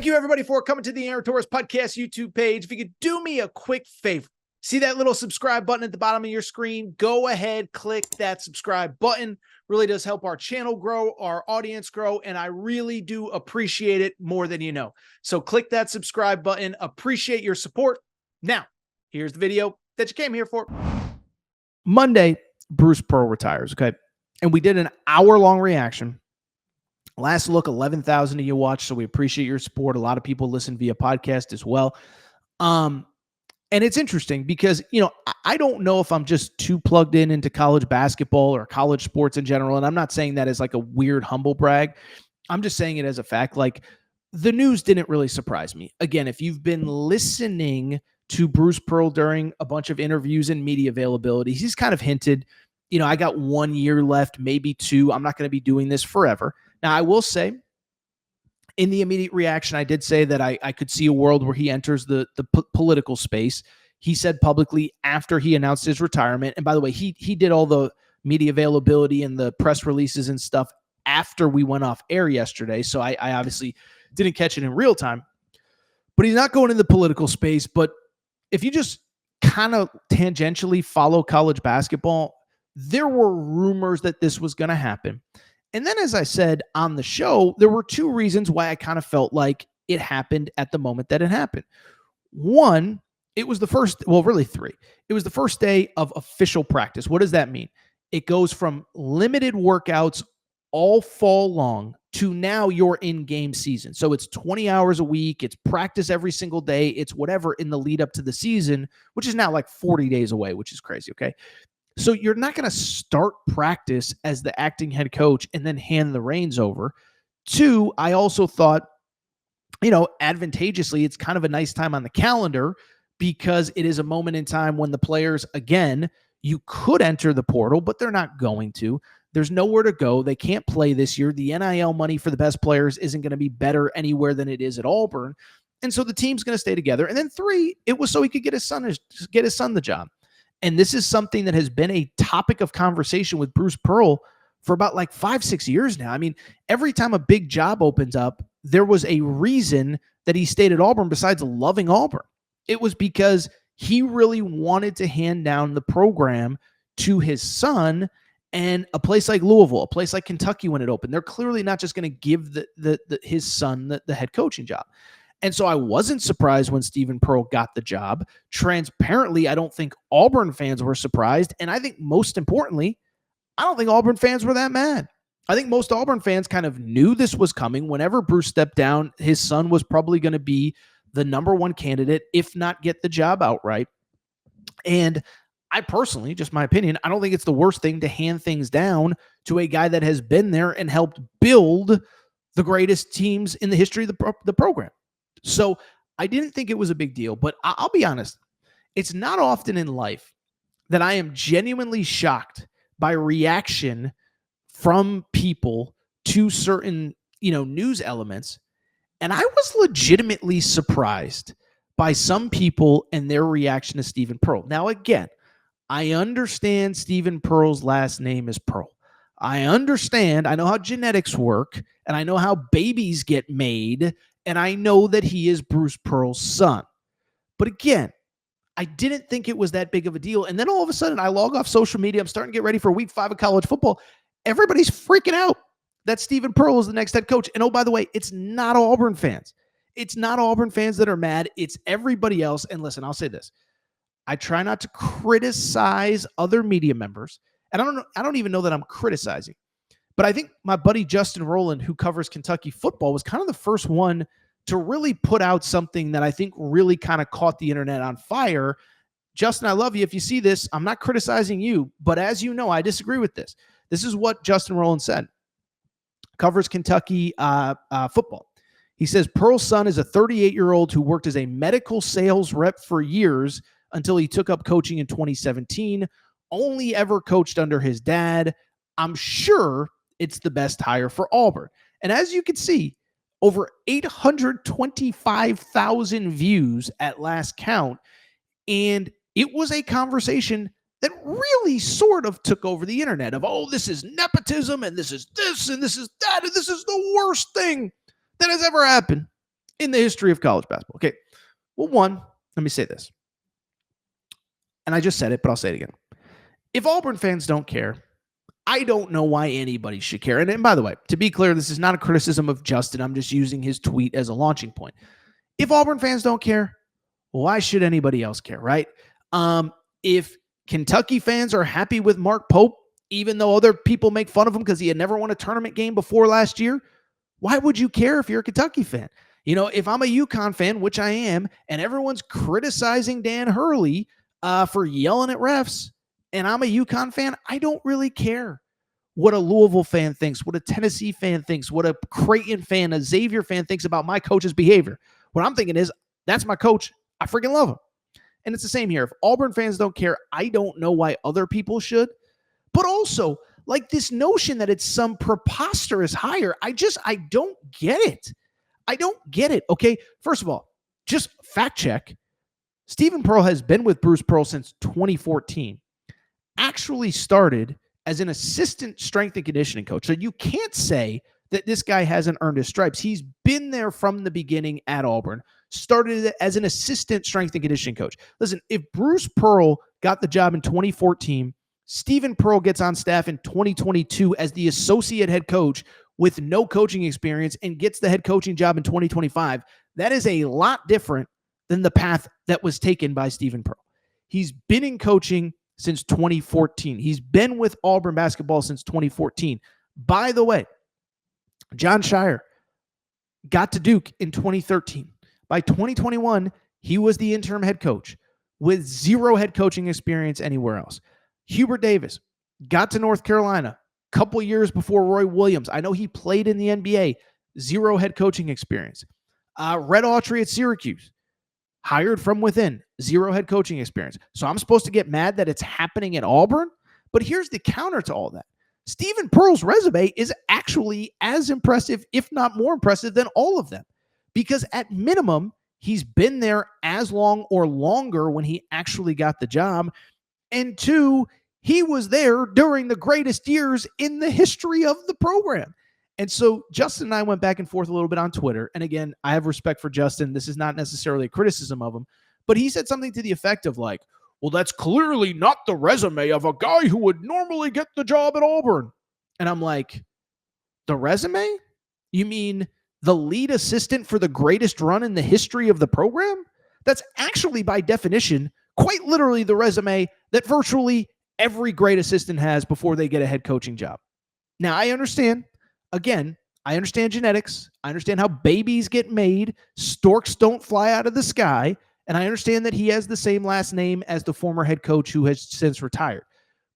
Thank you, everybody, for coming to the Aaron Torres Podcast YouTube page. If you could do me a quick favor, see that little subscribe button at the bottom of your screen? Go ahead, click that subscribe button. Really does help our channel grow, our audience grow, and I really do appreciate it more than you know. So click that subscribe button. Appreciate your support. Now, here's the video that you came here for. Monday, Bruce Pearl retires, okay? And we did an hour-long reaction. Last look, 11,000 of you watched, so we appreciate your support. A lot of people listen via podcast as well. And it's interesting because, I don't know if I'm just too plugged into college basketball or college sports in general, and I'm not saying that as like a weird humble brag. I'm just saying it as a fact. Like, the news didn't really surprise me. Again, if you've been listening to Bruce Pearl during a bunch of interviews and media availabilities, he's kind of hinted, I got 1 year left, maybe two. I'm not going to be doing this forever. Now, I will say, in the immediate reaction, I did say that I could see a world where he enters the political space. He said publicly after he announced his retirement, and by the way, he did all the media availability and the press releases and stuff after we went off air yesterday, so I obviously didn't catch it in real time. But he's not going in the political space. But if you just kind of tangentially follow college basketball, there were rumors that this was going to happen. And then, as I said on the show, there were two reasons why I kind of felt like it happened at the moment that it happened. One, it was the first, well, really three. It was the first day of official practice. What does that mean? It goes from limited workouts all fall long to now your in-game season. So it's 20 hours a week. It's practice every single day. It's whatever in the lead up to the season, which is now like 40 days away, which is crazy, okay? So you're not going to start practice as the acting head coach and then hand the reins over. Two, I also thought, advantageously, it's kind of a nice time on the calendar because it is a moment in time when the players, again, you could enter the portal, but they're not going to. There's nowhere to go. They can't play this year. The NIL money for the best players isn't going to be better anywhere than it is at Auburn. And so the team's going to stay together. And then three, it was so he could get his son the job. And this is something that has been a topic of conversation with Bruce Pearl for about like 5-6 years now. I mean, every time a big job opens up, there was a reason that he stayed at Auburn besides loving Auburn. It was because he really wanted to hand down the program to his son, and a place like Louisville, a place like Kentucky when it opened, they're clearly not just going to give his son the head coaching job. And so I wasn't surprised when Stephen Pearl got the job. Transparently, I don't think Auburn fans were surprised. And I think most importantly, I don't think Auburn fans were that mad. I think most Auburn fans kind of knew this was coming. Whenever Bruce stepped down, his son was probably going to be the number one candidate, if not get the job outright. And I personally, just my opinion, I don't think it's the worst thing to hand things down to a guy that has been there and helped build the greatest teams in the history of the program. So I didn't think it was a big deal, but I'll be honest. It's not often in life that I am genuinely shocked by reaction from people to certain, news elements. And I was legitimately surprised by some people and their reaction to Stephen Pearl. Now, again, I understand Stephen Pearl's last name is Pearl. I understand. I know how genetics work, and I know how babies get made, and I know that he is Bruce Pearl's son. But again, I didn't think it was that big of a deal. And then all of a sudden, I log off social media. I'm starting to get ready for week 5 of college football. Everybody's freaking out that Stephen Pearl is the next head coach. And oh, by the way, it's not Auburn fans. It's not Auburn fans that are mad. It's everybody else. And listen, I'll say this. I try not to criticize other media members. And I don't even know that I'm criticizing. But I think my buddy Justin Rowland, who covers Kentucky football, was kind of the first one to really put out something that I think really kind of caught the internet on fire. Justin, I love you. If you see this, I'm not criticizing you. But as you know, I disagree with this. This is what Justin Rowland said. Covers Kentucky football. He says, Pearl's son is a 38-year-old who worked as a medical sales rep for years until he took up coaching in 2017. Only ever coached under his dad. I'm sure it's the best hire for Auburn. And as you can see, over 825,000 views at last count. And it was a conversation that really sort of took over the internet of, oh, this is nepotism and this is this and this is that and this is the worst thing that has ever happened. in the history of college basketball. Okay. Well, one, let me say this. And I just said it, but I'll say it again. If Auburn fans don't care, I don't know why anybody should care. And by the way, to be clear, this is not a criticism of Justin. I'm just using his tweet as a launching point. If Auburn fans don't care, why should anybody else care, right? If Kentucky fans are happy with Mark Pope, even though other people make fun of him because he had never won a tournament game before last year, why would you care if you're a Kentucky fan? You know, if I'm a UConn fan, which I am, and everyone's criticizing Dan Hurley for yelling at refs, and I'm a UConn fan, I don't really care what a Louisville fan thinks, what a Tennessee fan thinks, what a Creighton fan, a Xavier fan thinks about my coach's behavior. What I'm thinking is, that's my coach. I freaking love him. And it's the same here. If Auburn fans don't care, I don't know why other people should. But also, like this notion that it's some preposterous hire, I don't get it. I don't get it. Okay, first of all, just fact check. Stephen Pearl has been with Bruce Pearl since 2014. Actually started as an assistant strength and conditioning coach. So you can't say that this guy hasn't earned his stripes. He's been there from the beginning at Auburn, started as an assistant strength and conditioning coach. Listen, if Bruce Pearl got the job in 2014, Stephen Pearl gets on staff in 2022 as the associate head coach with no coaching experience and gets the head coaching job in 2025, that is a lot different than the path that was taken by Stephen Pearl. He's been in coaching since 2014. He's been with Auburn basketball since 2014. By the way, John Shire got to Duke in 2013. By 2021, he was the interim head coach with zero head coaching experience anywhere else. Hubert Davis got to North Carolina a couple years before Roy Williams. I know he played in the NBA, zero head coaching experience. Red Autry at Syracuse, hired from within, zero head coaching experience. So I'm supposed to get mad that it's happening at Auburn? But here's the counter to all that. Stephen Pearl's resume is actually as impressive, if not more impressive, than all of them. Because at minimum, he's been there as long or longer when he actually got the job. And two, he was there during the greatest years in the history of the program. And so Justin and I went back and forth a little bit on Twitter. And again, I have respect for Justin. This is not necessarily a criticism of him, but he said something to the effect of like, well, that's clearly not the resume of a guy who would normally get the job at Auburn. And I'm like, the resume? You mean the lead assistant for the greatest run in the history of the program? That's actually by definition, quite literally the resume that virtually every great assistant has before they get a head coaching job. Now, I understand. Again, I understand genetics. I understand how babies get made. Storks don't fly out of the sky. And I understand that he has the same last name as the former head coach who has since retired.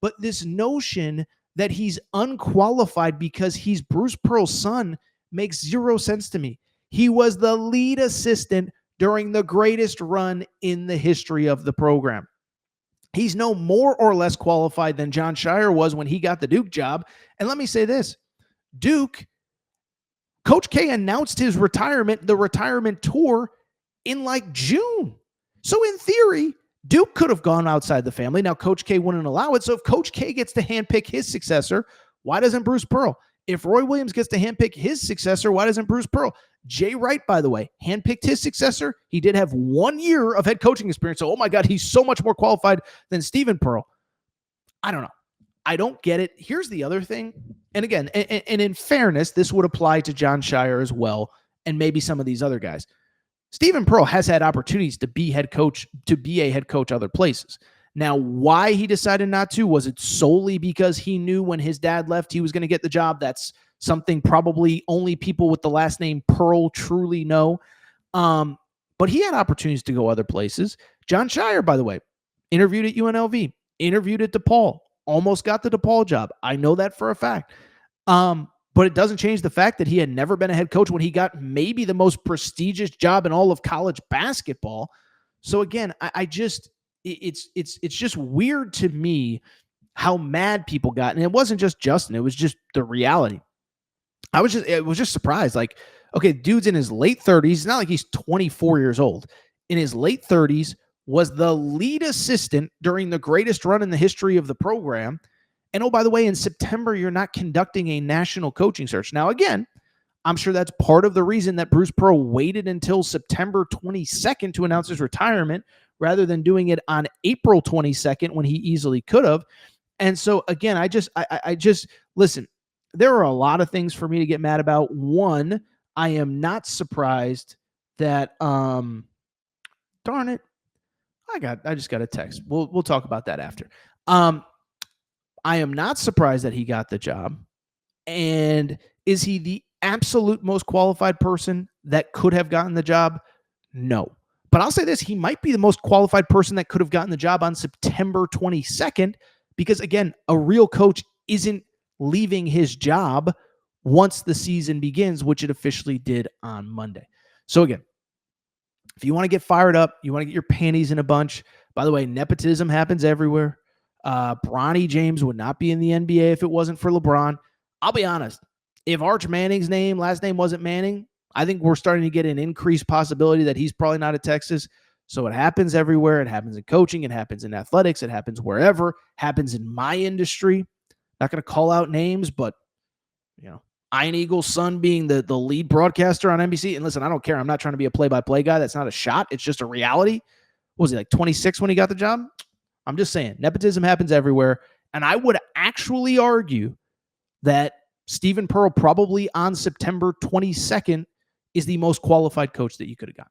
But this notion that he's unqualified because he's Bruce Pearl's son makes zero sense to me. He was the lead assistant during the greatest run in the history of the program. He's no more or less qualified than John Shire was when he got the Duke job. And let me say this. Duke, Coach K announced his retirement, the retirement tour, in like June. So in theory, Duke could have gone outside the family. Now, Coach K wouldn't allow it. So if Coach K gets to handpick his successor, why doesn't Bruce Pearl? If Roy Williams gets to handpick his successor, why doesn't Bruce Pearl? Jay Wright, by the way, handpicked his successor. He did have 1 year of head coaching experience. So, oh my God, he's so much more qualified than Stephen Pearl. I don't know. I don't get it. Here's the other thing. And again, and in fairness, this would apply to John Shire as well, and maybe some of these other guys. Stephen Pearl has had opportunities to be head coach, to be a head coach other places. Now, why he decided not to, was it solely because he knew when his dad left, he was going to get the job? That's something probably only people with the last name Pearl truly know. But he had opportunities to go other places. John Shire, by the way, interviewed at UNLV, interviewed at DePaul, almost got the DePaul job. I know that for a fact. But it doesn't change the fact that he had never been a head coach when he got maybe the most prestigious job in all of college basketball. So again, it's just weird to me how mad people got. And it wasn't just Justin. It was just the reality. It was just surprised. Like, okay, dude's in his late 30s. It's not like he's 24 years old. In his late 30s, was the lead assistant during the greatest run in the history of the program. And oh, by the way, in September, you're not conducting a national coaching search. Now, again, I'm sure that's part of the reason that Bruce Pearl waited until September 22nd to announce his retirement rather than doing it on April 22nd when he easily could have. And so again, I just listen, there are a lot of things for me to get mad about. One, I am not surprised that darn it, I just got a text. We'll talk about that after. I am not surprised that he got the job. And is he the absolute most qualified person that could have gotten the job? No. But I'll say this, he might be the most qualified person that could have gotten the job on September 22nd because, again, a real coach isn't leaving his job once the season begins, which it officially did on Monday. So, again, if you want to get fired up, you want to get your panties in a bunch. By the way, nepotism happens everywhere. Bronny James would not be in the NBA if it wasn't for LeBron. I'll be honest. If Arch Manning's last name wasn't Manning, I think we're starting to get an increased possibility that he's probably not at Texas. So it happens everywhere. It happens in coaching. It happens in athletics. It happens wherever. It happens in my industry. Not going to call out names, but, Iron Eagle's son being the lead broadcaster on NBC. And listen, I don't care. I'm not trying to be a play-by-play guy. That's not a shot. It's just a reality. What was he, like 26 when he got the job? I'm just saying, nepotism happens everywhere. And I would actually argue that Stephen Pearl probably on September 22nd is the most qualified coach that you could have got.